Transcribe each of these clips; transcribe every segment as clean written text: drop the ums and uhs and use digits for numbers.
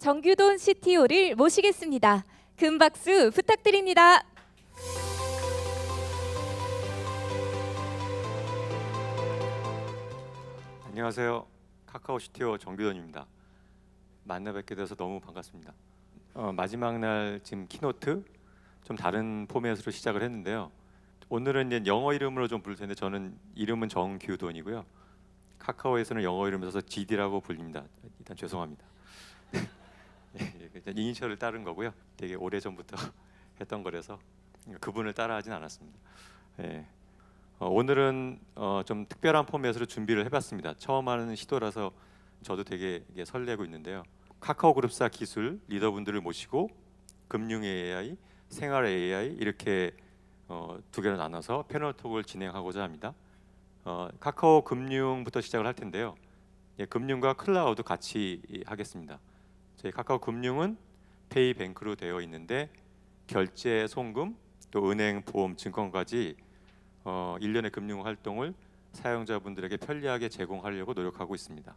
정규돈 CTO를 모시겠습니다. 큰 박수 부탁드립니다. 안녕하세요. 카카오 CTO 정규돈입니다. 만나 뵙게 돼서 너무 반갑습니다. 마지막 날 지금 키노트 좀 다른 포맷으로 시작을 했는데요. 오늘은 이제 영어 이름으로 좀 부를 텐데 저는 이름은 정규돈이고요. 카카오에서는 영어 이름을 써서 GD라고 불립니다. 일단 죄송합니다. 이니셜을 따른 거고요. 되게 오래 전부터 했던 거라서 그분을 따라하진 않았습니다. 예. 오늘은 좀 특별한 포맷으로 준비를 해봤습니다. 처음 하는 시도라서 저도 되게 설레고 있는데요. 카카오 그룹사 기술 리더분들을 모시고 금융 AI, 생활 AI 이렇게 두 개로 나눠서 패널 톡을 진행하고자 합니다. 카카오 금융부터 시작을 할 텐데요. 예, 금융과 클라우드 같이 하겠습니다. 저희 카카오 금융은 페이뱅크로 되어 있는데 결제, 송금, 또 은행, 보험, 증권까지 일련의 금융 활동을 사용자분들에게 편리하게 제공하려고 노력하고 있습니다.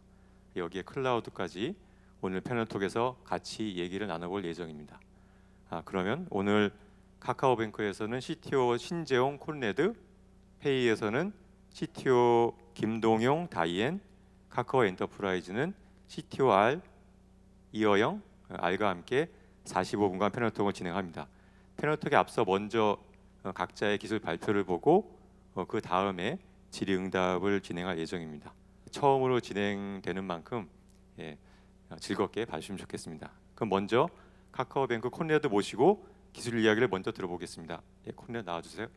여기에 클라우드까지 오늘 패널톡에서 같이 얘기를 나눠볼 예정입니다. 그러면 오늘 카카오뱅크에서는 CTO 신재용 콘레드, 페이에서는 CTO 김동용 다이앤, 카카오 엔터프라이즈는 CTO R 이어영 R과 함께 45분간 패널톡을 진행합니다. 패널톡에 앞서 먼저 각자의 기술 발표를 보고 그 다음에 질의응답을 진행할 예정입니다. 처음으로 진행되는 만큼 즐겁게 봐주시면 좋겠습니다. 그럼 먼저 카카오뱅크 콘레드 모시고 기술 이야기를 먼저 들어보겠습니다. 콘레드 나와주세요.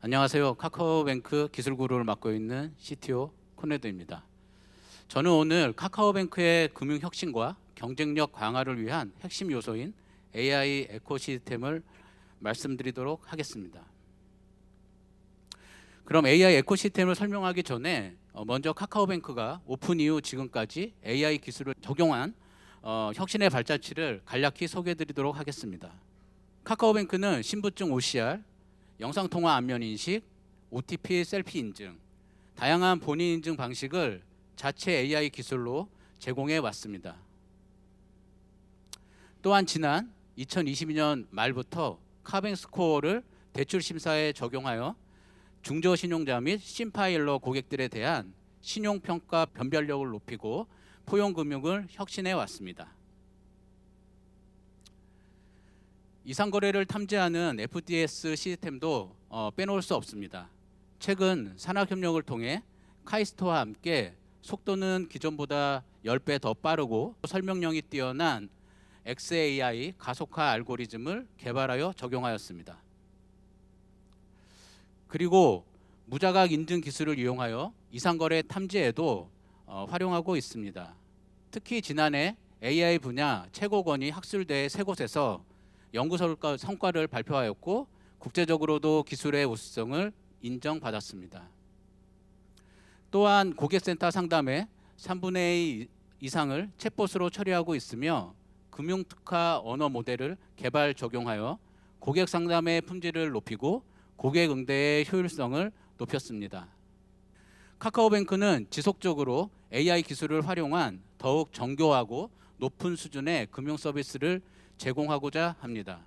안녕하세요. 카카오뱅크 기술구루를 맡고 있는 CTO 콘레드입니다. 저는 오늘 카카오뱅크의 금융 혁신과 경쟁력 강화를 위한 핵심 요소인 AI 에코시스템을 말씀드리도록 하겠습니다. 그럼 AI 에코시스템을 설명하기 전에 먼저 카카오뱅크가 오픈 이후 지금까지 AI 기술을 적용한 혁신의 발자취를 간략히 소개해드리도록 하겠습니다. 카카오뱅크는 신분증 OCR, 영상통화 안면인식, OTP 셀피 인증, 다양한 본인 인증 방식을 자체 AI 기술로 제공해 왔습니다. 또한 지난 2022년 말부터 카뱅 스코어를 대출 심사에 적용하여 중저신용자 및 심파일러 고객들에 대한 신용평가 변별력을 높이고 포용금융을 혁신해 왔습니다. 이상거래를 탐지하는 FDS 시스템도 빼놓을 수 없습니다. 최근 산학협력을 통해 카이스트와 함께 속도는 기존보다 10배 더 빠르고 설명력이 뛰어난 XAI 가속화 알고리즘을 개발하여 적용하였습니다. 그리고 무자각 인증 기술을 이용하여 이상거래 탐지에도 활용하고 있습니다. 특히 지난해 AI 분야 최고권위 학술대 3곳에서 연구 성과를 발표하였고 국제적으로도 기술의 우수성을 인정받았습니다. 또한 고객센터 상담의 3분의 2 이상을 챗봇으로 처리하고 있으며 금융특화 언어 모델을 개발 적용하여 고객 상담의 품질을 높이고 고객 응대의 효율성을 높였습니다. 카카오뱅크는 지속적으로 AI 기술을 활용한 더욱 정교하고 높은 수준의 금융 서비스를 제공하고자 합니다.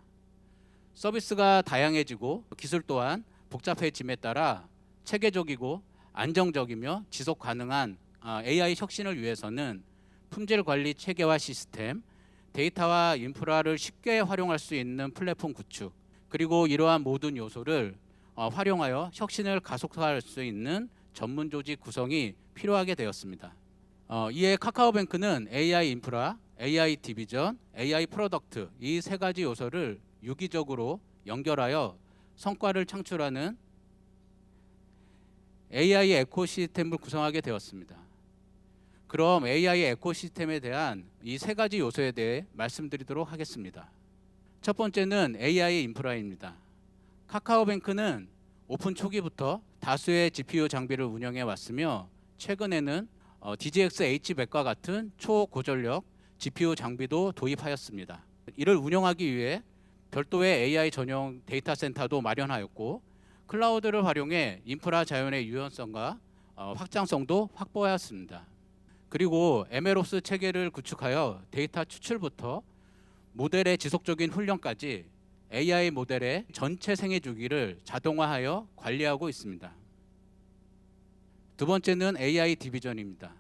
서비스가 다양해지고 기술 또한 복잡해짐에 따라 체계적이고 안정적이며 지속 가능한 AI 혁신을 위해서는 품질 관리 체계화 시스템, 데이터와 인프라를 쉽게 활용할 수 있는 플랫폼 구축, 그리고 이러한 모든 요소를 활용하여 혁신을 가속화할 수 있는 전문 조직 구성이 필요하게 되었습니다. 이에 카카오뱅크는 AI 인프라, AI 디비전, AI 프로덕트 이 세 가지 요소를 유기적으로 연결하여 성과를 창출하는 AI 에코시스템을 구성하게 되었습니다. 그럼 AI 에코시스템에 대한 이 세 가지 요소에 대해 말씀드리도록 하겠습니다. 첫 번째는 AI 인프라입니다. 카카오뱅크는 오픈 초기부터 다수의 GPU 장비를 운영해 왔으며 최근에는 DGX H100과 같은 초고전력 GPU 장비도 도입하였습니다. 이를 운영하기 위해 별도의 AI 전용 데이터 센터도 마련하였고 클라우드를 활용해 인프라 자연의 유연성과 확장성도 확보하였습니다. 그리고 MLOps 체계를 구축하여 데이터 추출부터 모델의 지속적인 훈련까지 AI 모델의 전체 생애 주기를 자동화하여 관리하고 있습니다. 두 번째는 AI 디비전입니다.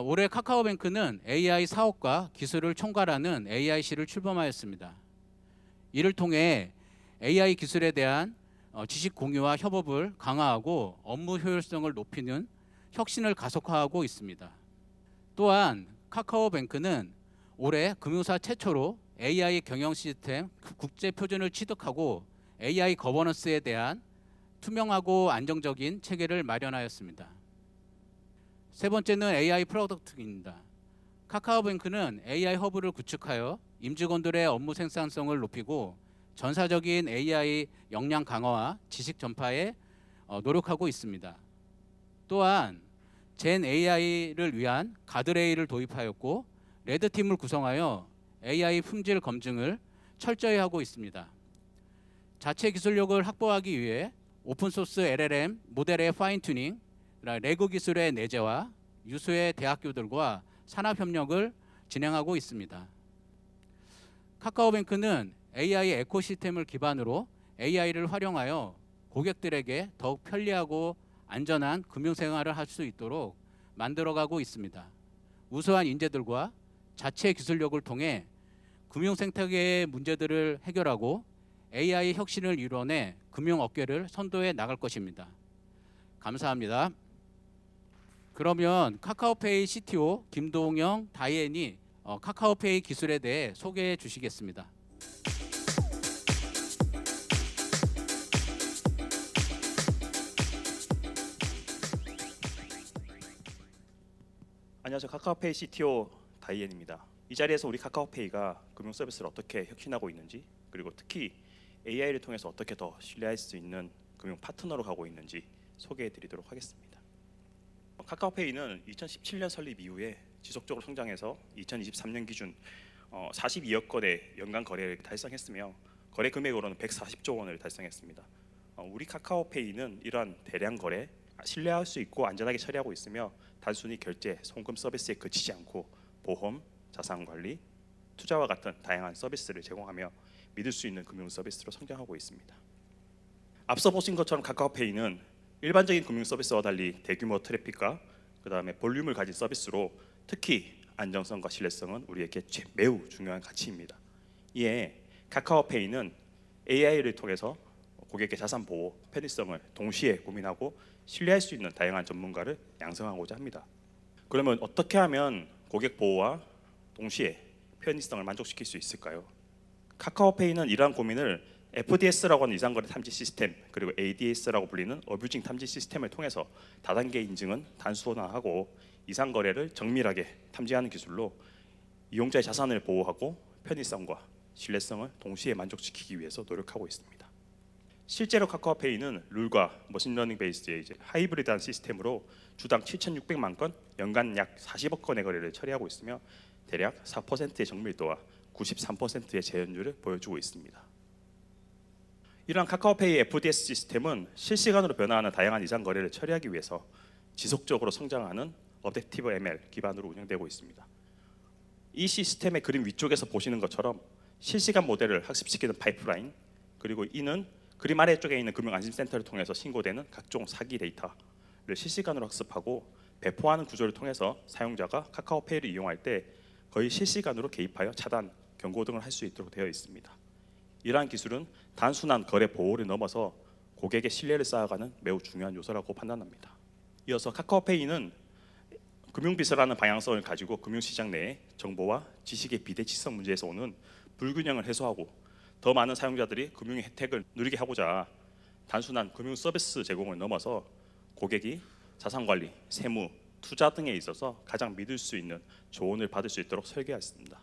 올해 카카오뱅크는 AI 사업과 기술을 총괄하는 AIC를 출범하였습니다. 이를 통해 AI 기술에 대한 지식 공유와 협업을 강화하고 업무 효율성을 높이는 혁신을 가속화하고 있습니다. 또한 카카오뱅크는 올해 금융사 최초로 AI 경영 시스템 국제 표준을 취득하고 AI 거버넌스에 대한 투명하고 안정적인 체계를 마련하였습니다. 세 번째는 AI 프로덕트입니다. 카카오뱅크는 AI 허브를 구축하여 임직원들의 업무 생산성을 높이고 전사적인 AI 역량 강화와 지식 전파에 노력하고 있습니다. 또한 젠 AI를 위한 가드레일을 도입하였고 레드팀을 구성하여 AI 품질 검증을 철저히 하고 있습니다. 자체 기술력을 확보하기 위해 오픈소스 LLM 모델의 파인 튜닝, 레고 기술의 내재와 유수의 대학교들과 산업협력을 진행하고 있습니다. 카카오뱅크는 AI 에코시스템을 기반으로 AI를 활용하여 고객들에게 더욱 편리하고 안전한 금융생활을 할 수 있도록 만들어가고 있습니다. 우수한 인재들과 자체 기술력을 통해 금융생태계의 문제들을 해결하고 AI 혁신을 이뤄내 금융업계를 선도해 나갈 것입니다. 감사합니다. 그러면 카카오페이 CTO 김동영 다이앤이 카카오페이 기술에 대해 소개해 주시겠습니다. 안녕하세요. 카카오페이 CTO 다이앤입니다. 이 자리에서 우리 카카오페이가 금융 서비스를 어떻게 혁신하고 있는지, 그리고 특히 AI를 통해서 어떻게 더 신뢰할 수 있는 금융 파트너로 가고 있는지 소개해 드리도록 하겠습니다. 카카오페이는 2017년 설립 이후에 지속적으로 성장해서 2023년 기준 42억 건의 연간 거래를 달성했으며 거래 금액으로는 140조 원을 달성했습니다. 우리 카카오페이는 이러한 대량 거래 신뢰할 수 있고 안전하게 처리하고 있으며 단순히 결제, 송금 서비스에 그치지 않고 보험, 자산 관리, 투자와 같은 다양한 서비스를 제공하며 믿을 수 있는 금융 서비스로 성장하고 있습니다. 앞서 보신 것처럼 카카오페이는 일반적인 금융 서비스와 달리 대규모 트래픽과 그다음에 볼륨을 가진 서비스로 특히 안정성과 신뢰성은 우리에게 매우 중요한 가치입니다. 이에 카카오페이는 AI를 통해서 고객의 자산 보호, 편의성을 동시에 고민하고 신뢰할 수 있는 다양한 전문가를 양성하고자 합니다. 그러면 어떻게 하면 고객 보호와 동시에 편의성을 만족시킬 수 있을까요? 카카오페이는 이러한 고민을 FDS라고 하는 이상거래 탐지 시스템, 그리고 ADS라고 불리는 어뷰징 탐지 시스템을 통해서 다단계 인증은 단순화하고 이상거래를 정밀하게 탐지하는 기술로 이용자의 자산을 보호하고 편의성과 신뢰성을 동시에 만족시키기 위해서 노력하고 있습니다. 실제로 카카오페이는 룰과 머신러닝 베이스의 하이브리드한 시스템으로 주당 7,600만 건, 연간 약 40억 건의 거래를 처리하고 있으며 대략 4%의 정밀도와 93%의 재현율을 보여주고 있습니다. 이러한 카카오페이 FDS 시스템은 실시간으로 변화하는 다양한 이상 거래를 처리하기 위해서 지속적으로 성장하는 어댑티브 ML 기반으로 운영되고 있습니다. 이 시스템의 그림 위쪽에서 보시는 것처럼 실시간 모델을 학습시키는 파이프라인, 그리고 이는 그림 아래쪽에 있는 금융안심센터를 통해서 신고되는 각종 사기 데이터를 실시간으로 학습하고 배포하는 구조를 통해서 사용자가 카카오페이를 이용할 때 거의 실시간으로 개입하여 차단, 경고 등을 할 수 있도록 되어 있습니다. 이러한 기술은 단순한 거래 보호를 넘어서 고객의 신뢰를 쌓아가는 매우 중요한 요소라고 판단합니다. 이어서 카카오페이는 금융비서라는 방향성을 가지고 금융시장 내에 정보와 지식의 비대칭성 문제에서 오는 불균형을 해소하고 더 많은 사용자들이 금융의 혜택을 누리게 하고자 단순한 금융 서비스 제공을 넘어서 고객이 자산관리, 세무, 투자 등에 있어서 가장 믿을 수 있는 조언을 받을 수 있도록 설계했습니다.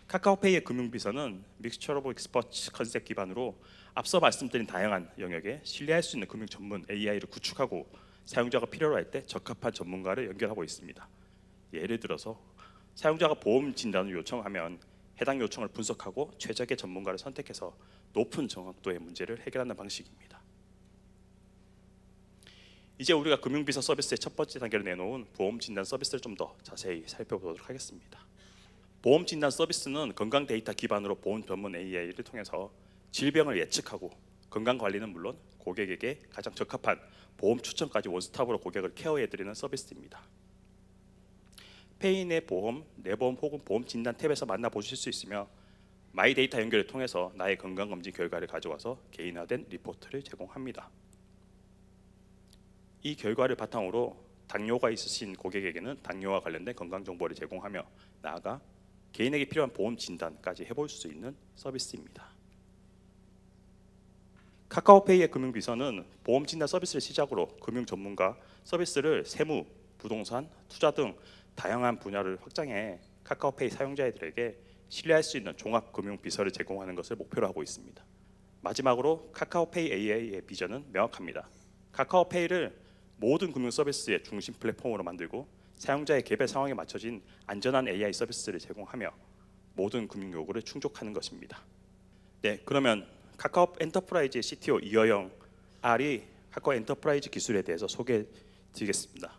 카카오페이의 금융비서는 믹스처 오브 익스퍼트 컨셉 기반으로 앞서 말씀드린 다양한 영역에 신뢰할 수 있는 금융 전문 AI를 구축하고 사용자가 필요로 할 때 적합한 전문가를 연결하고 있습니다. 예를 들어서 사용자가 보험 진단을 요청하면 해당 요청을 분석하고 최적의 전문가를 선택해서 높은 정확도의 문제를 해결하는 방식입니다. 이제 우리가 금융비서 서비스의 첫 번째 단계로 내놓은 보험 진단 서비스를 좀 더 자세히 살펴보도록 하겠습니다. 보험 진단 서비스는 건강 데이터 기반으로 보험 전문 AI를 통해서 질병을 예측하고 건강 관리는 물론 고객에게 가장 적합한 보험 추천까지 원스톱으로 고객을 케어해드리는 서비스입니다. 페이인의 보험, 내 보험 혹은 보험 진단 탭에서 만나보실 수 있으며 마이 데이터 연결을 통해서 나의 건강검진 결과를 가져와서 개인화된 리포트를 제공합니다. 이 결과를 바탕으로 당뇨가 있으신 고객에게는 당뇨와 관련된 건강 정보를 제공하며 나아가 개인에게 필요한 보험 진단까지 해볼 수 있는 서비스입니다. 카카오페이의 금융비서는 보험 진단 서비스를 시작으로 금융 전문가 서비스를 세무, 부동산, 투자 등 다양한 분야를 확장해 카카오페이 사용자들에게 신뢰할 수 있는 종합 금융 비서를 제공하는 것을 목표로 하고 있습니다. 마지막으로 카카오페이 AI의 비전은 명확합니다. 카카오페이를 모든 금융 서비스의 중심 플랫폼으로 만들고 사용자의 개별 상황에 맞춰진 안전한 AI 서비스를 제공하며 모든 금융 요구를 충족하는 것입니다. 네, 그러면 카카오 엔터프라이즈의 CTO 이어영 R이 카카오 엔터프라이즈 기술에 대해서 소개해 드리겠습니다.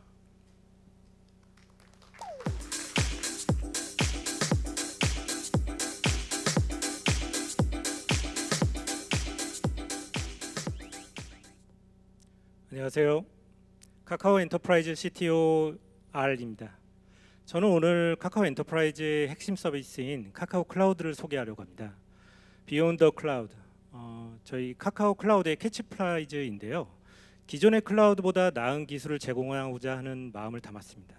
안녕하세요. 카카오 엔터프라이즈 CTO R입니다. 저는 오늘 카카오 엔터프라이즈의 핵심 서비스인 카카오 클라우드를 소개하려고 합니다. Beyond the Cloud, 저희 카카오 클라우드의 캐치프라이즈인데요. 기존의 클라우드보다 나은 기술을 제공하고자 하는 마음을 담았습니다.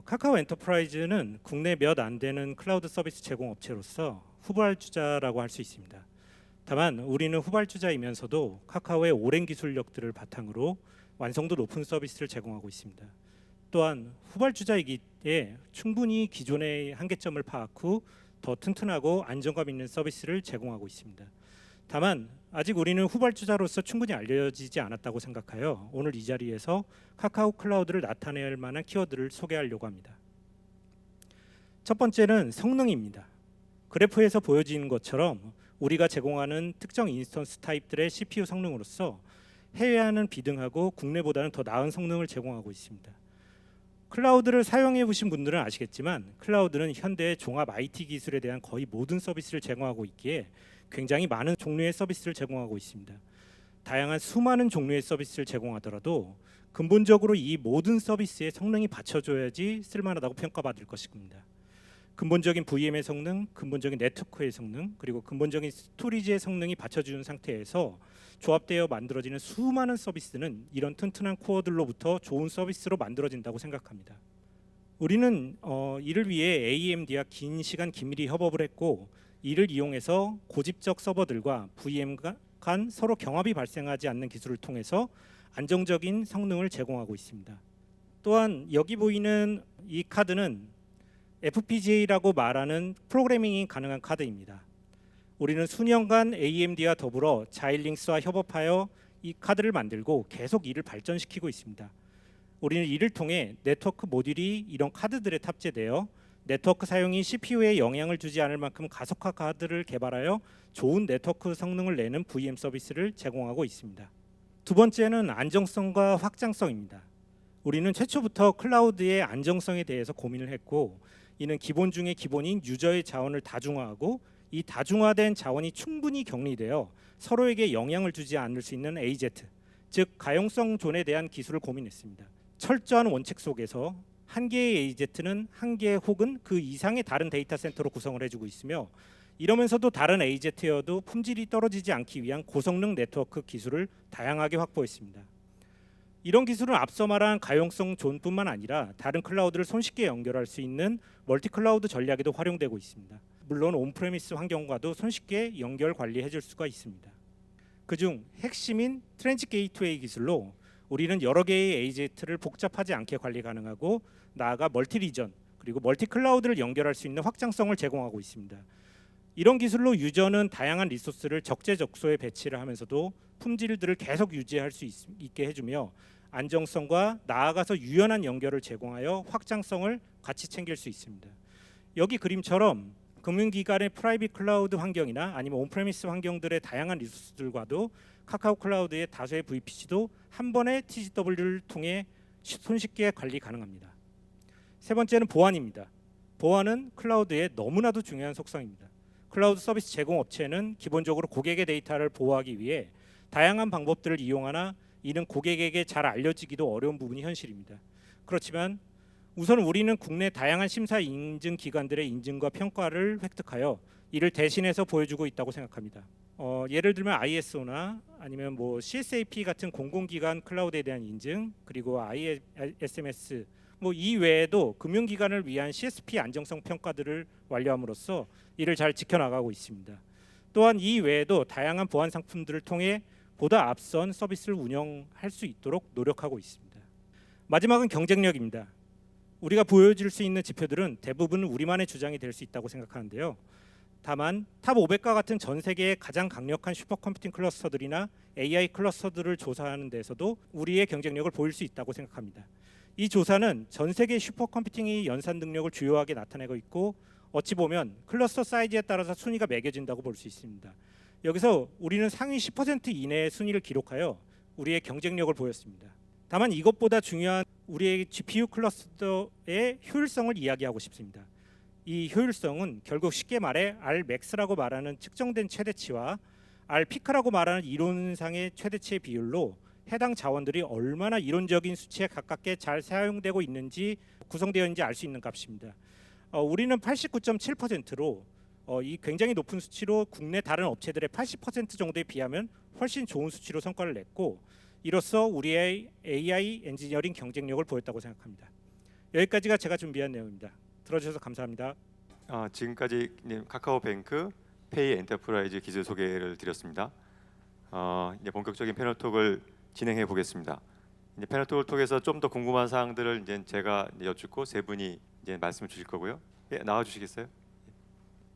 카카오 엔터프라이즈는 국내 몇 안 되는 클라우드 서비스 제공 업체로서 후발주자라고 할 수 있습니다. 다만 우리는 후발주자이면서도 카카오의 오랜 기술력들을 바탕으로 완성도 높은 서비스를 제공하고 있습니다. 또한 후발주자이기에 충분히 기존의 한계점을 파악 후 더 튼튼하고 안정감 있는 서비스를 제공하고 있습니다. 다만 아직 우리는 후발주자로서 충분히 알려지지 않았다고 생각하여 오늘 이 자리에서 카카오 클라우드를 나타낼 만한 키워드를 소개하려고 합니다. 첫 번째는 성능입니다. 그래프에서 보여지는 것처럼 우리가 제공하는 특정 인스턴스 타입들의 CPU 성능으로서 해외와는 비등하고 국내보다는 더 나은 성능을 제공하고 있습니다. 클라우드를 사용해 보신 분들은 아시겠지만 클라우드는 현대의 종합 IT 기술에 대한 거의 모든 서비스를 제공하고 있기에 굉장히 많은 종류의 서비스를 제공하고 있습니다. 다양한 수많은 종류의 서비스를 제공하더라도 근본적으로 이 모든 서비스의 성능이 받쳐줘야지 쓸만하다고 평가받을 것입니다. 근본적인 VM의 성능, 근본적인 네트워크의 성능, 그리고 근본적인 스토리지의 성능이 받쳐주는 상태에서 조합되어 만들어지는 수많은 서비스는 이런 튼튼한 코어들로부터 좋은 서비스로 만들어진다고 생각합니다. 우리는 이를 위해 AMD와 긴 시간 긴밀히 협업을 했고 이를 이용해서 고집적 서버들과 VM 간 서로 경합이 발생하지 않는 기술을 통해서 안정적인 성능을 제공하고 있습니다. 또한 여기 보이는 이 카드는 FPGA라고 말하는 프로그래밍이 가능한 카드입니다. 우리는 수년간 AMD와 더불어 자일링스와 협업하여 이 카드를 만들고 계속 이를 발전시키고 있습니다. 우리는 이를 통해 네트워크 모듈이 이런 카드들에 탑재되어 네트워크 사용이 CPU에 영향을 주지 않을 만큼 가속화 카드를 개발하여 좋은 네트워크 성능을 내는 VM 서비스를 제공하고 있습니다. 두 번째는 안정성과 확장성입니다. 우리는 최초부터 클라우드의 안정성에 대해서 고민을 했고 이는 기본 중의 기본인 유저의 자원을 다중화하고 이 다중화된 자원이 충분히 격리되어 서로에게 영향을 주지 않을 수 있는 AZ, 즉 가용성 존에 대한 기술을 고민했습니다. 철저한 원칙 속에서 한 개의 AZ는 한 개 혹은 그 이상의 다른 데이터 센터로 구성을 해주고 있으며 이러면서도 다른 AZ여도 품질이 떨어지지 않기 위한 고성능 네트워크 기술을 다양하게 확보했습니다. 이런 기술은 앞서 말한 가용성 존뿐만 아니라 다른 클라우드를 손쉽게 연결할 수 있는 멀티 클라우드 전략에도 활용되고 있습니다. 물론 온프레미스 환경과도 손쉽게 연결 관리해 줄 수가 있습니다. 그중 핵심인 트랜짓 게이트웨이 기술로 우리는 여러 개의 AZ를 복잡하지 않게 관리 가능하고 나아가 멀티 리전 그리고 멀티 클라우드를 연결할 수 있는 확장성을 제공하고 있습니다. 이런 기술로 유저는 다양한 리소스를 적재적소에 배치를 하면서도 품질들을 계속 유지할 수 있게 해주며 안정성과 나아가서 유연한 연결을 제공하여 확장성을 같이 챙길 수 있습니다. 여기 그림처럼 금융기관의 프라이빗 클라우드 환경이나 아니면 온프레미스 환경들의 다양한 리소스들과도 카카오 클라우드의 다수의 VPC도 한 번에 TGW를 통해 손쉽게 관리 가능합니다. 세 번째는 보안입니다. 보안은 클라우드의 너무나도 중요한 속성입니다. 클라우드 서비스 제공 업체는 기본적으로 고객의 데이터를 보호하기 위해 다양한 방법들을 이용하나 이는 고객에게 잘 알려지기도 어려운 부분이 현실입니다. 그렇지만 우선 우리는 국내 다양한 심사 인증 기관들의 인증과 평가를 획득하여 이를 대신해서 보여주고 있다고 생각합니다. 예를 들면 ISO나 아니면 뭐 CSAP 같은 공공기관 클라우드에 대한 인증, 그리고 ISMS 이 외에도 금융기관을 위한 CSP 안정성 평가들을 완료함으로써 이를 잘 지켜나가고 있습니다. 또한 이 외에도 다양한 보안 상품들을 통해 보다 앞선 서비스를 운영할 수 있도록 노력하고 있습니다. 마지막은 경쟁력입니다. 우리가 보여줄 수 있는 지표들은 대부분 우리만의 주장이 될 수 있다고 생각하는데요. 다만 탑 500과 같은 전 세계의 가장 강력한 슈퍼컴퓨팅 클러스터들이나 AI 클러스터들을 조사하는 데서도 우리의 경쟁력을 보일 수 있다고 생각합니다. 이 조사는 전 세계 슈퍼컴퓨팅의 연산 능력을 주요하게 나타내고 있고 어찌 보면 클러스터 사이즈에 따라서 순위가 매겨진다고 볼 수 있습니다. 여기서 우리는 상위 10% 이내의 순위를 기록하여 우리의 경쟁력을 보였습니다. 다만 이것보다 중요한 우리의 GPU 클러스터의 효율성을 이야기하고 싶습니다. 이 효율성은 결국 쉽게 말해 Rmax라고 말하는 측정된 최대치와 Rpeak라고 말하는 이론상의 최대치의 비율로 해당 자원들이 얼마나 이론적인 수치에 가깝게 잘 사용되고 있는지 구성되어 있는지 알 수 있는 값입니다. 우리는 89.7%로 이 굉장히 높은 수치로 국내 다른 업체들의 80% 정도에 비하면 훨씬 좋은 수치로 성과를 냈고 이로써 우리의 AI 엔지니어링 경쟁력을 보였다고 생각합니다. 여기까지가 제가 준비한 내용입니다. 들어주셔서 감사합니다. 지금까지 카카오뱅크 페이 엔터프라이즈 기술 소개를 드렸습니다. 이제 본격적인 패널 톡을 진행해 보겠습니다. 이제 패널 톡을 통해서 좀 더 궁금한 사항들을 이제 제가 여쭙고 세 분이 이제 말씀을 주실 거고요. 예, 나와 주시겠어요?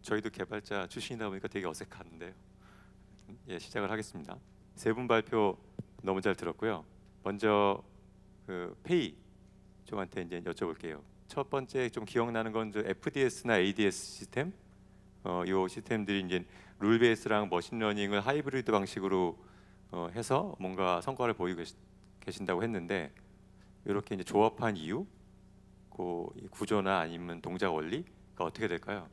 저희도 개발자 출신이다 보니까 되게 어색한데요. 예, 시작을 하겠습니다. 세 분 발표 너무 잘 들었고요. 먼저 그 페이 쪽한테 이제 여쭤볼게요. 첫 번째 좀 기억나는 건 FDS나 ADS 시스템, 이 시스템들이 이제 룰 베이스랑 머신러닝을 하이브리드 방식으로 해서 뭔가 성과를 보이고 계신다고 했는데 이렇게 이제 조합한 이유, 그 구조나 아니면 동작 원리가 어떻게 될까요?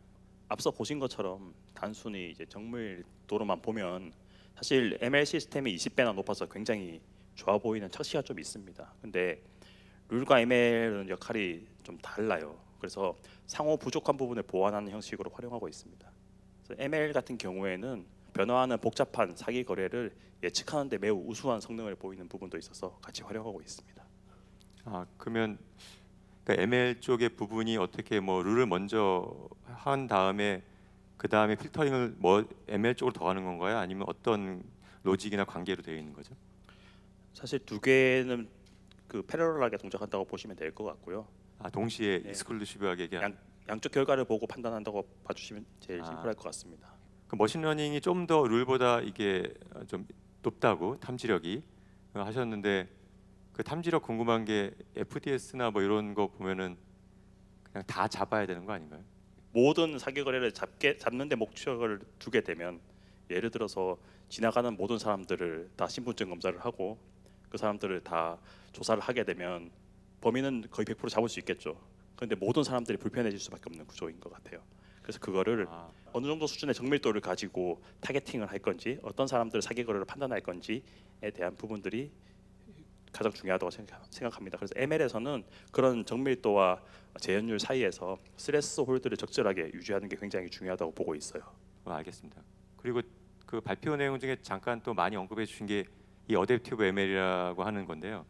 앞서 보신 것처럼 단순히 이제 정밀도로만 보면 사실 ML 시스템이 20배나 높아서 굉장히 좋아 보이는 착시가 좀 있습니다. 근데 룰과 ML은 역할이 좀 달라요. 그래서 상호 부족한 부분을 보완하는 형식으로 활용하고 있습니다. 그래서 ML 같은 경우에는 변화하는 복잡한 사기 거래를 예측하는 데 매우 우수한 성능을 보이는 부분도 있어서 같이 활용하고 있습니다. 그러면 그러니까 ML 쪽의 부분이 어떻게 뭐 룰을 먼저 한 다음에 그 다음에 필터링을 뭐 ML 쪽으로 더 하는 건가요? 아니면 어떤 로직이나 관계로 되어 있는 거죠? 사실 두 개는 그 패러럴하게 동작한다고 보시면 될 것 같고요. 동시에 네. 익스클루시브하게 양쪽 결과를 보고 판단한다고 봐주시면 제일 심플할 것 같습니다. 그 머신러닝이 좀 더 룰보다 이게 좀 높다고 탐지력이 하셨는데 그 탐지력 궁금한 게 FDS나 뭐 이런 거 보면은 그냥 다 잡아야 되는 거 아닌가요? 모든 사기 거래를 잡는 데 목적을 두게 되면 예를 들어서 지나가는 모든 사람들을 다 신분증 검사를 하고 그 사람들을 다 조사를 하게 되면 범인은 거의 100% 잡을 수 있겠죠. 그런데 모든 사람들이 불편해질 수밖에 없는 구조인 것 같아요. 그래서 그거를 어느 정도 수준의 정밀도를 가지고 타겟팅을 할 건지 어떤 사람들을 사기 거래를 판단할 건지에 대한 부분들이 가장 중요하다고 생각합니다. 그래서 ML에서는 그런 정밀도와 재현율 사이에서 스레스 홀드를 적절하게 유지하는 게 굉장히 중요하다고 보고 있어요. 알겠습니다. 그리고 그 발표 내용 중에 잠깐 또 많이 언급해 주신 게 이 어댑티브 ML이라고 하는 건데요.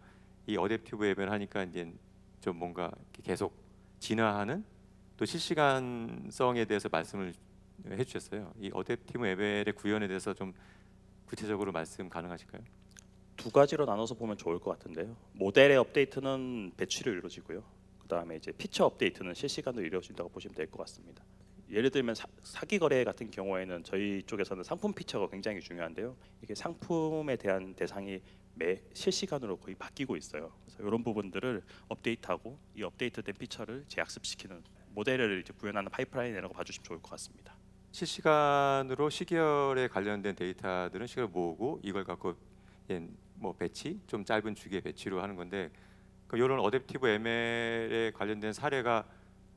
이 어댑티브 ML 하니까 이제 좀 뭔가 계속 진화하는 또 실시간성에 대해서 말씀을 해주셨어요. 이 어댑티브 ML의 구현에 대해서 좀 구체적으로 말씀 가능하실까요? 두 가지로 나눠서 보면 좋을 것 같은데요. 모델의 업데이트는 배치로 이루어지고요. 그다음에 이제 피처 업데이트는 실시간으로 이루어진다고 보시면 될 것 같습니다. 예를 들면 사기 거래 같은 경우에는 저희 쪽에서는 상품 피처가 굉장히 중요한데요. 이게 상품에 대한 대상이 매 실시간으로 거의 바뀌고 있어요. 그래서 이런 부분들을 업데이트하고 이 업데이트된 피처를 재학습시키는 모델을 이제 구현하는 파이프라인이라고 봐주시면 좋을 것 같습니다. 실시간으로 시계열에 관련된 데이터들은 시계를 모으고 이걸 갖고 뭐 배치, 좀 짧은 주기의 배치로 하는 건데 이런 어댑티브 ML에 관련된 사례가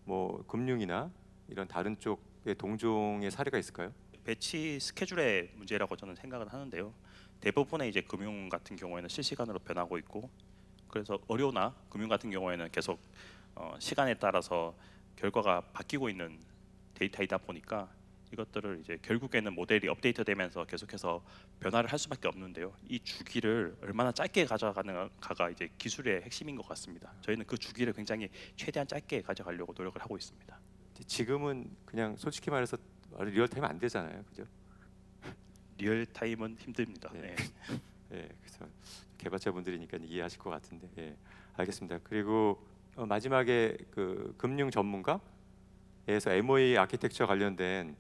뭐 금융이나 이런 다른 쪽의 동종의 사례가 있을까요? 배치 스케줄의 문제라고 저는 생각을 하는데요. 대부분의 이제 금융 같은 경우에는 실시간으로 변하고 있고, 그래서 의료나 금융 같은 경우에는 계속 시간에 따라서 결과가 바뀌고 있는 데이터이다 보니까 이것들을 이제 결국에는 모델이 업데이트되면서 계속해서 변화를 할 수밖에 없는데요. 이 주기를 얼마나 짧게 가져가는가가 이제 기술의 핵심인 것 같습니다. 저희는 그 주기를 굉장히 최대한 짧게 가져가려고 노력을 하고 있습니다. 지금은 그냥 솔직히 말해서 리얼타임 안 되잖아요, 그죠? 리얼타임은 힘듭니다. 네. 네. 예, 그래서 개발자분들이니까 이해하실 것 같은데, 예, 알겠습니다. 그리고 마지막에 그 금융 전문가에서 MOE 아키텍처 관련된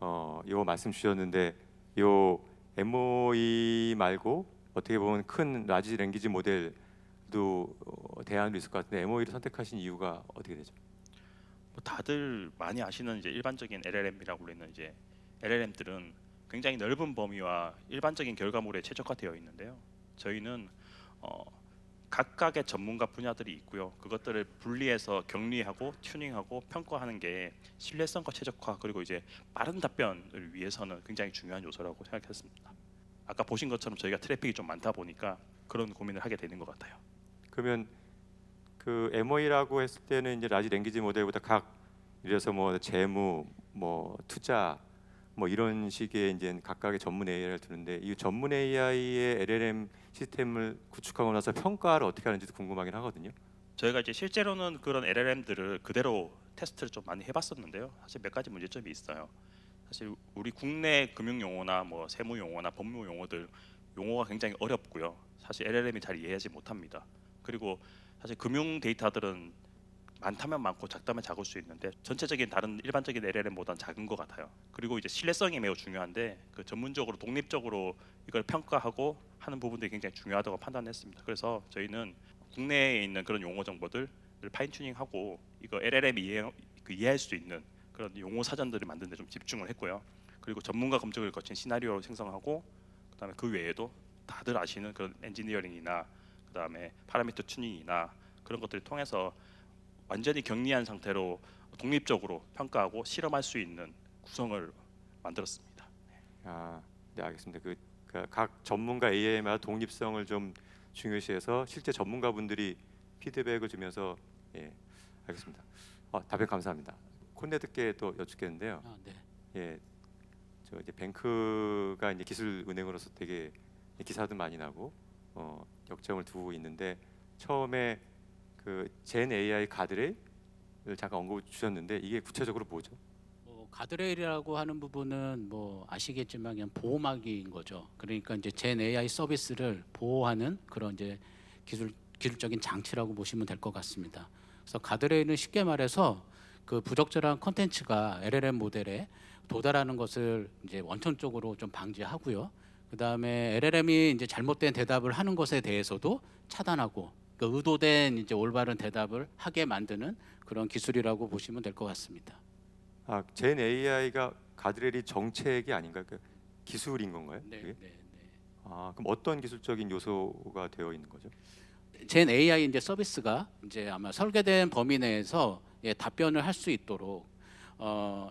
요 말씀 주셨는데, 요 MOE 말고 어떻게 보면 큰 라지 랭귀지 모델도 대안으로 있을 것 같은데 MOE를 선택하신 이유가 어떻게 되죠? 뭐 다들 많이 아시는 이제 일반적인 LLM이라고 불리는 이제 LLM들은 굉장히 넓은 범위와 일반적인 결과물에 최적화되어 있는데요. 저희는 각각의 전문가 분야들이 있고요. 그것들을 분리해서 격리하고 튜닝하고 평가하는 게 신뢰성과 최적화 그리고 이제 빠른 답변을 위해서는 굉장히 중요한 요소라고 생각했습니다. 아까 보신 것처럼 저희가 트래픽이 좀 많다 보니까 그런 고민을 하게 되는 것 같아요. 그러면 그 MOE라고 했을 때는 이제 라지 랭귀지 모델보다 각 이래서 뭐 재무, 뭐 투자, 뭐 이런 식의 이제 각각의 전문 AI를 두는데 이 전문 AI의 LLM 시스템을 구축하고 나서 평가를 어떻게 하는지도 궁금하긴 하거든요. 저희가 이제 실제로는 그런 LLM들을 그대로 테스트를 좀 많이 해봤었는데요. 사실 몇 가지 문제점이 있어요. 사실 우리 국내 금융 용어나 뭐 세무 용어나 법무 용어들 용어가 굉장히 어렵고요. 사실 LLM이 잘 이해하지 못합니다. 그리고 사실 금융 데이터들은 많다면 많고 작다면 작을 수 있는데 전체적인 다른 일반적인 LLM보다는 작은 것 같아요. 그리고 이제 신뢰성이 매우 중요한데 그 전문적으로 독립적으로 이걸 평가하고 하는 부분들이 굉장히 중요하다고 판단했습니다. 그래서 저희는 국내에 있는 그런 용어 정보들을 파인 튜닝하고 이거 LLM이 이해할 수 있는 그런 용어 사전들을 만드는 데 좀 집중을 했고요. 그리고 전문가 검증을 거친 시나리오를 생성하고 그다음에 그 외에도 다들 아시는 그런 엔지니어링이나 그다음에 파라미터 튜닝이나 그런 것들을 통해서 완전히 격리한 상태로 독립적으로 평가하고 실험할 수 있는 구성을 만들었습니다. 아, 네, 알겠습니다. 각 전문가 AI마다 독립성을 좀 중요시해서 실제 전문가분들이 피드백을 주면서 예, 알겠습니다. 답변 감사합니다. 콘네드께 또 여쭙겠는데요. 네. 예, 저 이제 뱅크가 이제 기술 은행으로서 되게 기사도 많이 나고 역점을 두고 있는데 처음에 그 젠 AI 가드레일을 잠깐 언급 주셨는데 이게 구체적으로 뭐죠? 가드레일이라고 하는 부분은 뭐 아시겠지만 그냥 보호막인 거죠. 그러니까 이제 젠 AI 서비스를 보호하는 그런 이제 기술적인 장치라고 보시면 될 것 같습니다. 그래서 가드레일은 쉽게 말해서 그 부적절한 컨텐츠가 LLM 모델에 도달하는 것을 이제 원천적으로 좀 방지하고요. 그 다음에 LLM이 이제 잘못된 대답을 하는 것에 대해서도 차단하고 그 의도된 이제 올바른 대답을 하게 만드는 그런 기술이라고 보시면 될 것 같습니다. 젠 AI가 가드레일이 정책이 아닌가요? 그 기술인 건가요? 네, 그게? 네, 네. 그럼 어떤 기술적인 요소가 되어 있는 거죠? 젠 AI 이제 서비스가 이제 아마 설계된 범위 내에서 답변을 할 수 있도록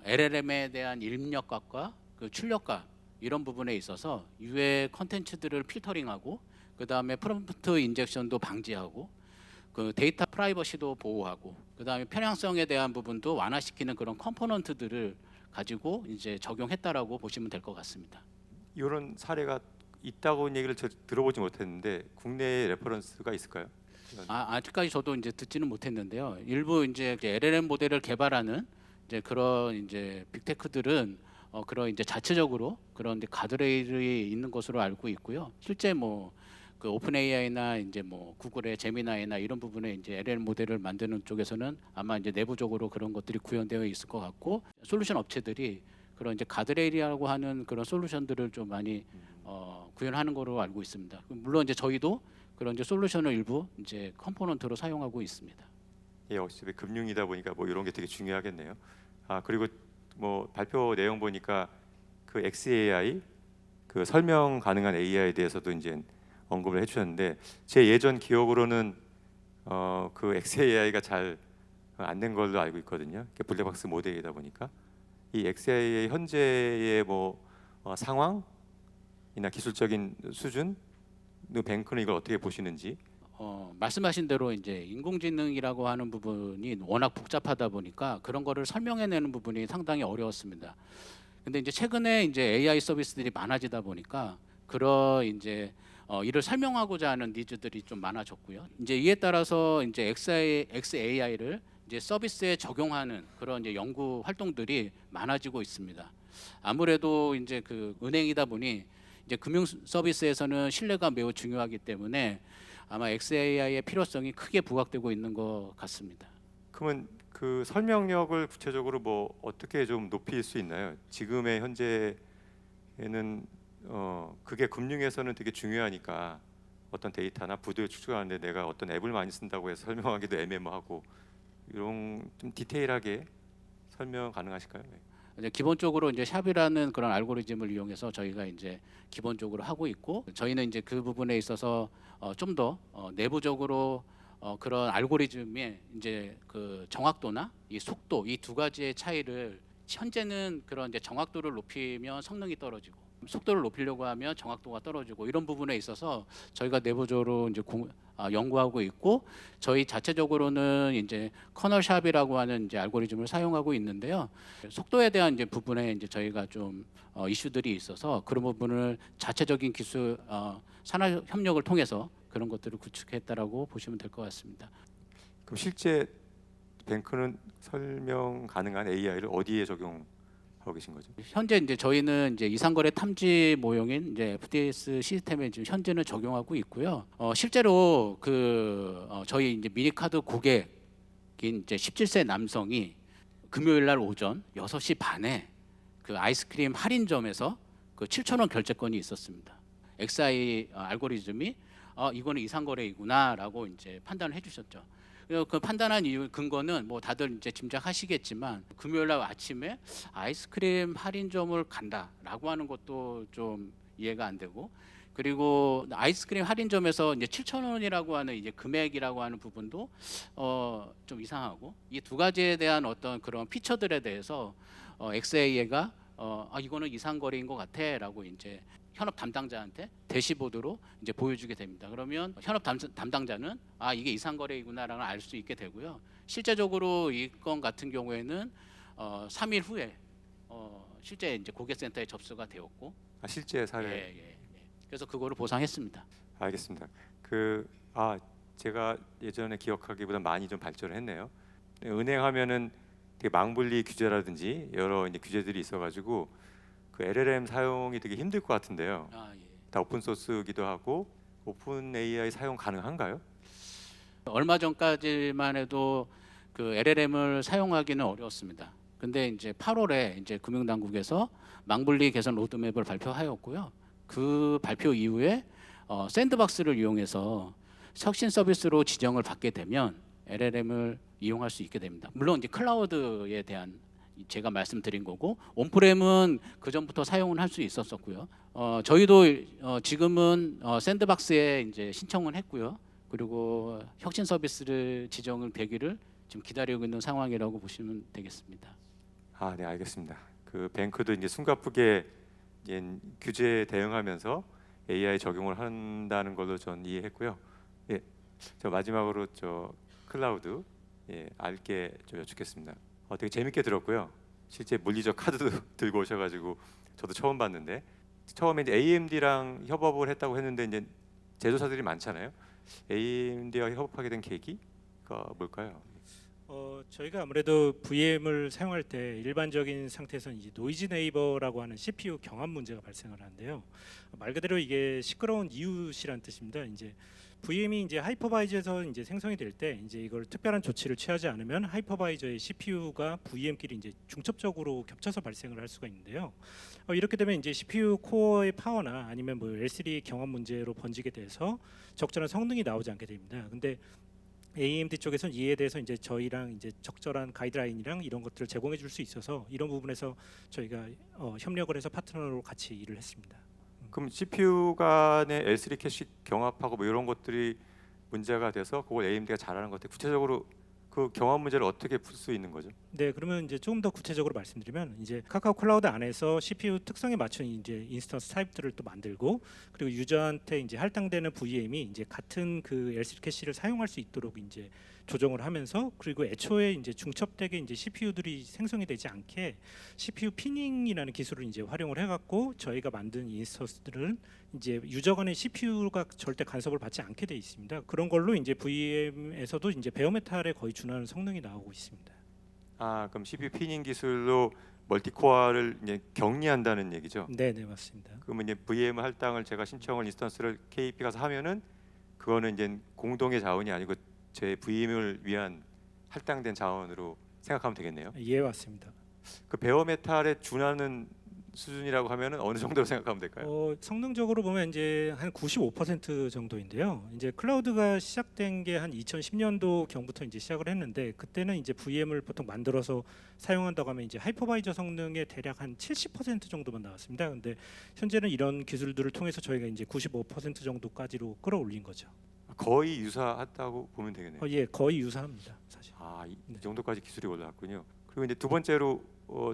LLM에 대한 입력값과 그 출력값 이런 부분에 있어서 유해 컨텐츠들을 필터링하고 그 다음에 프롬프트 인젝션도 방지하고 그 데이터 프라이버시도 보호하고 그 다음에 편향성에 대한 부분도 완화시키는 그런 컴포넌트들을 가지고 이제 적용했다라고 보시면 될 것 같습니다. 이런 사례가 있다고 얘기를 들어보지 못했는데 국내에 레퍼런스가 있을까요? 아직까지 저도 이제 듣지는 못했는데요. 일부 이제 LLM 모델을 개발하는 이제 그런 이제 빅테크들은 그런 이제 자체적으로 그런 이제 가드레일이 있는 것으로 알고 있고요. 실제 뭐 그 오픈 AI나 이제 뭐 구글의 제미나이나 이런 부분에 이제 LLM 모델을 만드는 쪽에서는 아마 이제 내부적으로 그런 것들이 구현되어 있을 것 같고 솔루션 업체들이 그런 이제 가드레일이라고 하는 그런 솔루션들을 좀 많이 구현하는 거로 알고 있습니다. 물론 이제 저희도 그런 이제 솔루션을 일부 이제 컴포넌트로 사용하고 있습니다. 예, 역시 금융이다 보니까 뭐 이런 게 되게 중요하겠네요. 그리고 뭐 발표 내용 보니까 그 XAI 그 설명 가능한 AI에 대해서도 이제 언급을 해주셨는데 제 예전 기억으로는 그 XAI가 잘 안 된 걸로 알고 있거든요. 블랙박스 모델이다 보니까 이 XAI 현재의 뭐 상황이나 기술적인 수준, 뱅크는 이걸 어떻게 보시는지. 말씀하신 대로 이제 인공지능이라고 하는 부분이 워낙 복잡하다 보니까 그런 거를 설명해내는 부분이 상당히 어려웠습니다. 근데 이제 최근에 이제 AI 서비스들이 많아지다 보니까 그런 이제 이를 설명하고자 하는 니즈들이 좀 많아졌고요. 이제 이에 따라서 이제 XAI를 이제 서비스에 적용하는 그런 이제 연구 활동들이 많아지고 있습니다. 아무래도 이제 그 은행이다 보니 이제 금융 서비스에서는 신뢰가 매우 중요하기 때문에 아마 XAI의 필요성이 크게 부각되고 있는 것 같습니다. 그러면 그 설명력을 구체적으로 뭐 어떻게 좀 높일 수 있나요? 지금의 현재에는 그게 금융에서는 되게 중요하니까 어떤 데이터나 부도를 추적하는데 내가 어떤 앱을 많이 쓴다고 해서 설명하기도 애매모하고 이런 좀 디테일하게 설명 가능하실까요? 네. 이제 기본적으로 이제 샵이라는 그런 알고리즘을 이용해서 저희가 이제 기본적으로 하고 있고 저희는 이제 그 부분에 있어서 좀 더 내부적으로 그런 알고리즘의 이제 그 정확도나 이 속도 이 두 가지의 차이를 현재는 그런 이제 정확도를 높이면 성능이 떨어지고 속도를 높이려고 하면 정확도가 떨어지고 이런 부분에 있어서 저희가 내부적으로 이제 연구하고 있고 저희 자체적으로는 이제 커널샵이라고 하는 이제 알고리즘을 사용하고 있는데요. 속도에 대한 이제 부분에 이제 저희가 좀 이슈들이 있어서 그런 부분을 자체적인 기술 산업 협력을 통해서 그런 것들을 구축했다라고 보시면 될 것 같습니다. 그럼 실제 뱅크는 설명 가능한 AI를 어디에 적용하고 계신 거죠? 현재 이제 저희는 이제 이상거래 탐지 모형인 이제 FDS 시스템에 지금 현재는 적용하고 있고요. 실제로 저희 이제 미니카드 고객인 이제 17세 남성이 금요일 날 오전 6시 반에 그 아이스크림 할인점에서 그 7,000원 결제권이 있었습니다. XI 알고리즘이 이거는 이상거래이구나라고 이제 판단을 해주셨죠. 그 판단한 이유 근거는 뭐 다들 이제 짐작하시겠지만 금요일 날 아침에 아이스크림 할인점을 간다라고 하는 것도 좀 이해가 안 되고 그리고 아이스크림 할인점에서 이제 7,000원이라고 하는 이제 금액이라고 하는 부분도 좀 이상하고 이 두 가지에 대한 어떤 그런 피처들에 대해서 XAI가 이거는 이상거래인 것 같아라고 이제 현업 담당자한테 대시보드로 이제 보여주게 됩니다. 그러면 현업 담당자는 이게 이상거래이구나라는 알 수 있게 되고요. 실제적으로 이 건 같은 경우에는 3일 후에 실제 이제 고객센터에 접수가 되었고 실제 사례. 예. 그래서 그거를 보상했습니다. 알겠습니다. 제가 예전에 기억하기보다 많이 좀 발전을 했네요. 은행 하면은 되게 망분리 규제라든지 여러 이제 규제들이 있어가지고 그 LLM 사용이 되게 힘들 것 같은데요. 예. 다 오픈 소스기도 하고 오픈 AI 사용 가능한가요? 얼마 전까지만 해도 그 LLM을 사용하기는 어려웠습니다. 근데 이제 8월에 이제 금융당국에서 망분리 개선 로드맵을 발표하였고요. 그 발표 이후에 샌드박스를 이용해서 혁신 서비스로 지정을 받게 되면 LLM을 이용할 수 있게 됩니다. 물론 이제 클라우드에 대한 제가 말씀드린 거고 온프렘은 그 전부터 사용을 할 수 있었었고요. 저희도 지금은 샌드박스에 이제 신청을 했고요. 그리고 혁신 서비스를 지정을 되기를 지금 기다리고 있는 상황이라고 보시면 되겠습니다. 네, 알겠습니다. 그 뱅크도 이제 숨가쁘게 규제에 대응하면서 AI 적용을 한다는 걸로 전 이해했고요. 예, 저 마지막으로 클라우드 알게 좀 여쭙겠습니다. 되게 재밌게 들었고요. 실제 물리적 카드도 들고 오셔가지고 저도 처음 봤는데 처음에 이제 AMD랑 협업을 했다고 했는데 이제 제조사들이 많잖아요. AMD와 협업하게 된 계기가 뭘까요? 저희가 아무래도 VM을 사용할 때 일반적인 상태에서는 이제 노이즈 네이버라고 하는 CPU 경합 문제가 발생을 하는데요. 말 그대로 이게 시끄러운 이웃이란 뜻입니다. 이제 VM이 이제 하이퍼바이저에서 이제 생성이 될 때 이제 이걸 특별한 조치를 취하지 않으면 하이퍼바이저의 CPU가 VM끼리 이제 중첩적으로 겹쳐서 발생을 할 수가 있는데요. 이렇게 되면 이제 CPU 코어의 파워나 아니면 뭐 L3 경합 문제로 번지게 돼서 적절한 성능이 나오지 않게 됩니다. 근데 AMD 쪽에서는 이에 대해서 이제 저희랑 이제 적절한 가이드라인이랑 이런 것들을 제공해 줄 수 있어서 이런 부분에서 저희가 협력을 해서 파트너로 같이 일을 했습니다. 그럼 CPU 간의 L3 캐시 경합하고 뭐 이런 것들이 문제가 돼서 그걸 AMD가 잘하는 것 같아요. 구체적으로 그 경합 문제를 어떻게 풀 수 있는 거죠? 네, 그러면 이제 조금 더 구체적으로 말씀드리면 이제 카카오 클라우드 안에서 CPU 특성에 맞춘 이제 인스턴스 타입들을 또 만들고 그리고 유저한테 이제 할당되는 VM이 이제 같은 그 L3 캐시를 사용할 수 있도록 이제 조정을 하면서 그리고 애초에 이제 중첩되게 이제 CPU들이 생성이 되지 않게 CPU 피닝이라는 기술을 이제 활용을 해갖고 저희가 만든 인스턴스들은 이제 유저 간의 CPU가 절대 간섭을 받지 않게 돼 있습니다. 그런 걸로 이제 VM에서도 이제 베어메탈에 거의 준하는 성능이 나오고 있습니다. 아, 그럼 CPU 피닝 기술로 멀티코어를 이제 격리한다는 얘기죠? 네, 네 맞습니다. 그러면 이제 VM 할당을 제가 신청을 인스턴스를 KP 가서 하면은 그거는 이제 공동의 자원이 아니고 제 VM을 위한 할당된 자원으로 생각하면 되겠네요. 예, 맞습니다. 그 베어메탈에 준하는 수준이라고 하면은 어느 정도로 생각하면 될까요? 성능적으로 보면 이제 한 95% 정도인데요. 이제 클라우드가 시작된 게 한 2010년도 경부터 이제 시작을 했는데 그때는 이제 VM을 보통 만들어서 사용한다고 하면 이제 하이퍼바이저 성능의 대략 한 70% 정도만 나왔습니다. 근데 현재는 이런 기술들을 통해서 저희가 이제 95% 정도까지로 끌어올린 거죠. 거의 유사하다고 보면 되겠네요. 예, 거의 유사합니다, 사실. 아, 이 네. 정도까지 기술이 올라왔군요. 그리고 이제 두 번째로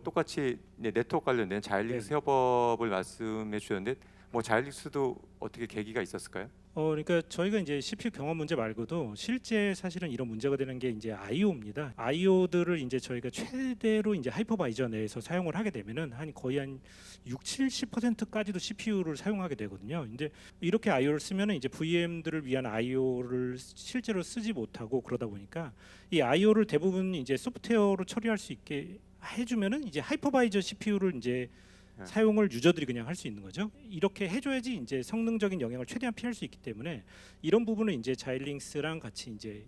똑같이 이제 네트워크 관련된 자일릭스 네. 협업을 말씀해 주셨는데 뭐 자일릭스도 어떻게 계기가 있었을까요? 그러니까 저희가 이제 CPU 경험 문제 말고도 실제 사실은 이런 문제가 되는 게 이제 I/O입니다. I/O들을 이제 저희가 최대로 이제 하이퍼바이저 내에서 사용을 하게 되면은 한 거의 한 60-70%까지도 CPU를 사용하게 되거든요. 근데 이렇게 I/O를 쓰면은 이제 VM들을 위한 I/O를 실제로 쓰지 못하고 그러다 보니까 이 I/O를 대부분 이제 소프트웨어로 처리할 수 있게 해주면은 이제 하이퍼바이저 CPU를 이제 네. 사용을 유저들이 그냥 할 수 있는 거죠. 이렇게 해줘야지 이제 성능적인 영향을 최대한 피할 수 있기 때문에 이런 부분은 이제 자일링스랑 같이 이제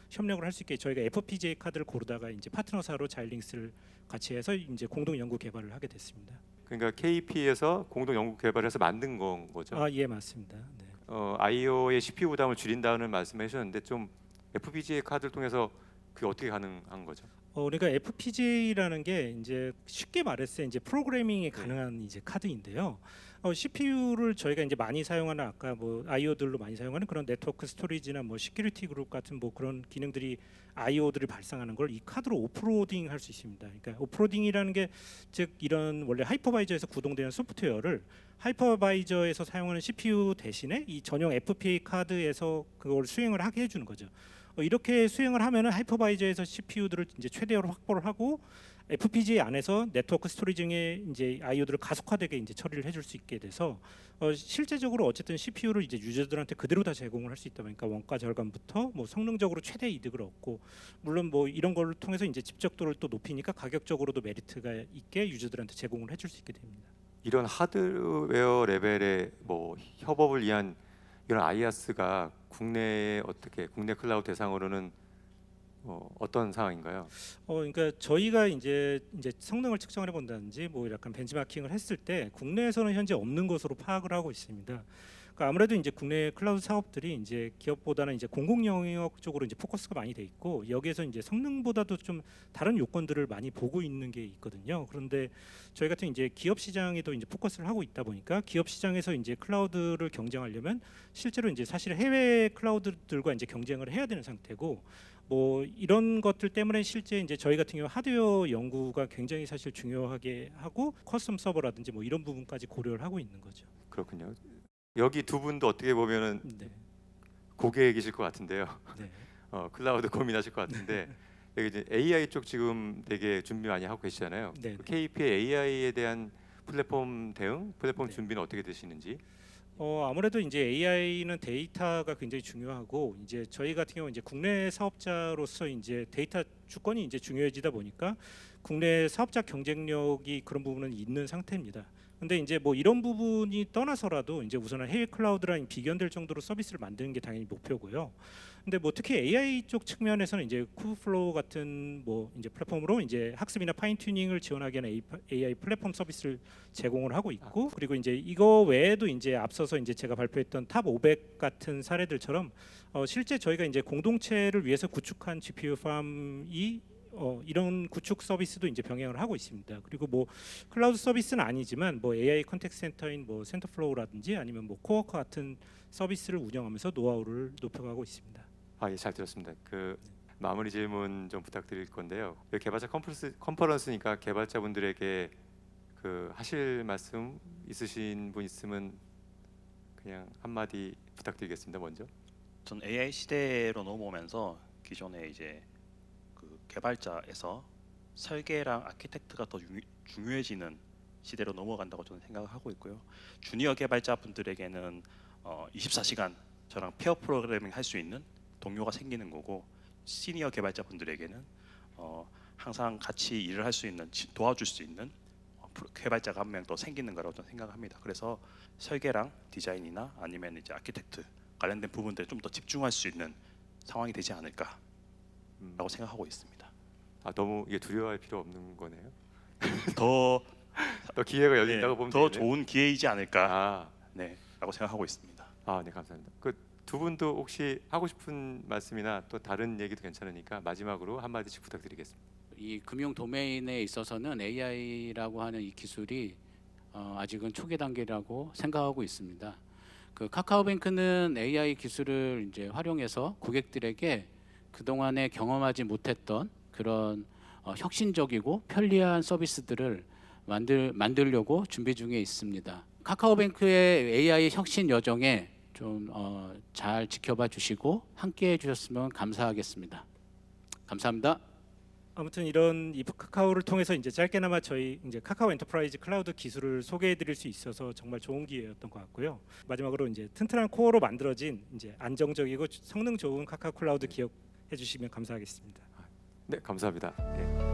협력을 할 수 있게 저희가 FPGA 카드를 고르다가 이제 파트너사로 자일링스를 같이 해서 이제 공동 연구 개발을 하게 됐습니다. 그러니까 KP에서 공동 연구 개발해서 만든 건 거죠. 아, 예, 맞습니다. 네. I/O의 CPU 부담을 줄인다는 말씀해 주셨는데 좀 FPGA 카드를 통해서 그게 어떻게 가능한 거죠? 그러니까 FPGA라는 게 이제 쉽게 말했을 때 이제 프로그래밍이 가능한 이제 카드인데요. CPU를 저희가 이제 많이 사용하는 아까 뭐 I/O들로 많이 사용하는 그런 네트워크 스토리지나 뭐 시큐리티 그룹 같은 뭐 그런 기능들이 I/O들이 발생하는 걸 이 카드로 오프로딩 할 수 있습니다. 그러니까 오프로딩이라는 게 즉 이런 원래 하이퍼바이저에서 구동되는 소프트웨어를 하이퍼바이저에서 사용하는 CPU 대신에 이 전용 FPGA 카드에서 그걸 수행을 하게 해주는 거죠. 이렇게 수행을 하면은 하이퍼바이저에서 CPU들을 이제 최대로 확보를 하고 FPGA 안에서 네트워크 스토리징의 이제 I/O들을 가속화되게 이제 처리를 해줄 수 있게 돼서 실제적으로 어쨌든 CPU를 이제 유저들한테 그대로 다 제공을 할 수 있다 보니까 원가 절감부터 뭐 성능적으로 최대 이득을 얻고 물론 뭐 이런 걸 통해서 이제 집적도를 또 높이니까 가격적으로도 메리트가 있게 유저들한테 제공을 해줄 수 있게 됩니다. 이런 하드웨어 레벨의 뭐 협업을 위한 이런 IaaS가 국내에 어떻게 국내 클라우드 대상으로는 어떤 상황인가요? 그러니까 저희가 이제 성능을 측정을 해본다든지 뭐 약간 벤치마킹을 했을 때 국내에서는 현재 없는 것으로 파악을 하고 있습니다. 그러니까 아무래도 이제 국내 클라우드 사업들이 이제 기업보다는 이제 공공 영역 쪽으로 이제 포커스가 많이 돼 있고 여기에서 이제 성능보다도 좀 다른 요건들을 많이 보고 있는 게 있거든요. 그런데 저희 같은 이제 기업 시장에도 이제 포커스를 하고 있다 보니까 기업 시장에서 이제 클라우드를 경쟁하려면 실제로 이제 사실 해외 클라우드들과 이제 경쟁을 해야 되는 상태고 뭐 이런 것들 때문에 실제 이제 저희 같은 경우 하드웨어 연구가 굉장히 사실 중요하게 하고 커스텀 서버라든지 뭐 이런 부분까지 고려를 하고 있는 거죠. 그렇군요. 여기 두 분도 어떻게 보면은 네. 고객이실 것 같은데요. 네. 클라우드 고민하실 것 같은데 여기 이제 AI 쪽 지금 되게 준비 많이 하고 계시잖아요. 네. KP의 AI에 대한 플랫폼 대응, 플랫폼 네. 준비는 어떻게 되시는지? 아무래도 이제 AI는 데이터가 굉장히 중요하고 이제 저희 같은 경우 이제 국내 사업자로서 이제 데이터 주권이 이제 중요해지다 보니까 국내 사업자 경쟁력이 그런 부분은 있는 상태입니다. 근데 이제 뭐 이런 부분이 떠나서라도 이제 우선은 해외 클라우드랑 비견될 정도로 서비스를 만드는 게 당연히 목표고요. 근데 뭐 특히 AI 쪽 측면에서는 이제 쿠브플로우 같은 뭐 이제 플랫폼으로 이제 학습이나 파인 튜닝을 지원하기 위한 AI 플랫폼 서비스를 제공을 하고 있고, 그리고 이제 이거 외에도 이제 앞서서 이제 제가 발표했던 탑 500 같은 사례들처럼 실제 저희가 이제 공동체를 위해서 구축한 GPU 팜이 이런 구축 서비스도 이제 병행을 하고 있습니다. 그리고 뭐 클라우드 서비스는 아니지만 뭐 AI 컨택트 센터인 뭐 센터플로우라든지 아니면 뭐 코어커 같은 서비스를 운영하면서 노하우를 높여가고 있습니다. 예, 잘 들었습니다. 그 마무리 질문 좀 부탁드릴 건데요. 여기 개발자 컨퍼런스니까 개발자분들에게 그 하실 말씀 있으신 분 있으면 그냥 한마디 부탁드리겠습니다. 먼저. 전 AI 시대로 넘어오면서 기존에 이제 그 개발자에서 설계랑 아키텍트가 더 중요해지는 시대로 넘어간다고 저는 생각을 하고 있고요. 주니어 개발자분들에게는 24시간 저랑 페어 프로그래밍 할 수 있는 동료가 생기는 거고, 시니어 개발자분들에게는 항상 같이 일을 할 수 있는, 도와줄 수 있는 개발자가 한 명 더 생기는 거라고 저는 생각합니다. 그래서 설계랑 디자인이나 아니면 이제 아키텍트 관련된 부분들에 좀 더 집중할 수 있는 상황이 되지 않을까라고 생각하고 있습니다. 너무 이게 두려워할 필요 없는 거네요. 더 기회가 열린다고 네, 보면 더 되겠네요. 좋은 기회이지 않을까, 아, 라고 생각하고 있습니다. 네, 감사합니다. 그 두 분도 혹시 하고 싶은 말씀이나 또 다른 얘기도 괜찮으니까 마지막으로 한 마디씩 부탁드리겠습니다. 이 금융 도메인에 있어서는 AI라고 하는 이 기술이 아직은 초기 단계라고 생각하고 있습니다. 그 카카오뱅크는 AI 기술을 이제 활용해서 고객들에게 그동안에 경험하지 못했던 그런 혁신적이고 편리한 서비스들을 만들려고 준비 중에 있습니다. 카카오뱅크의 AI 혁신 여정에 좀 잘 지켜봐 주시고 함께해 주셨으면 감사하겠습니다. 감사합니다. 아무튼 이런 카카오를 통해서 이제 짧게나마 저희 이제 카카오 엔터프라이즈 클라우드 기술을 소개해드릴 수 있어서 정말 좋은 기회였던 것 같고요. 마지막으로 이제 튼튼한 코어로 만들어진 이제 안정적이고 성능 좋은 카카오 클라우드 기억해 주시면 감사하겠습니다. 네, 감사합니다. 예.